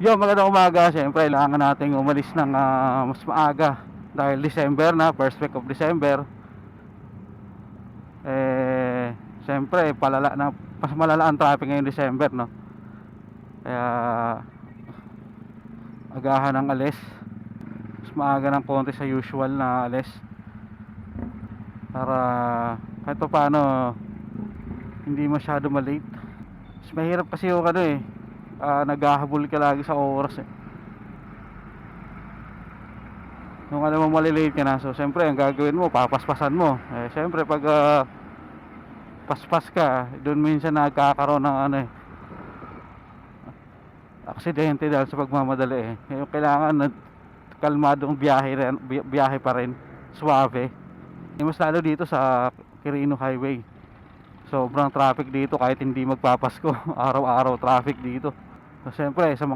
Yo, magandang umaga. Siyempre, kailangan nating umalis ng mas maaga dahil December na, first week of December. Siyempre, mas malala ang traffic ngayong December, no? Kaya, agahan ng alis. Mas maaga ng konti sa usual na alis. Para, kahit pa paano, hindi masyado malate. Mas mahirap kasi yung naghahabol ka lagi sa oras eh. Nung alam mo malilate ka na, so siyempre ang gagawin mo, papaspasan mo. Siyempre pag paspas ka, doon minsan nagkakaroon ng aksidente dahil sa pagmamadali eh. Yung kailangan kalmadong biyahe pa rin, suave. Mas lalo dito sa Quirino Highway. Sobrang traffic dito kahit hindi magpapasko. Araw-araw traffic dito. So siyempre sa mga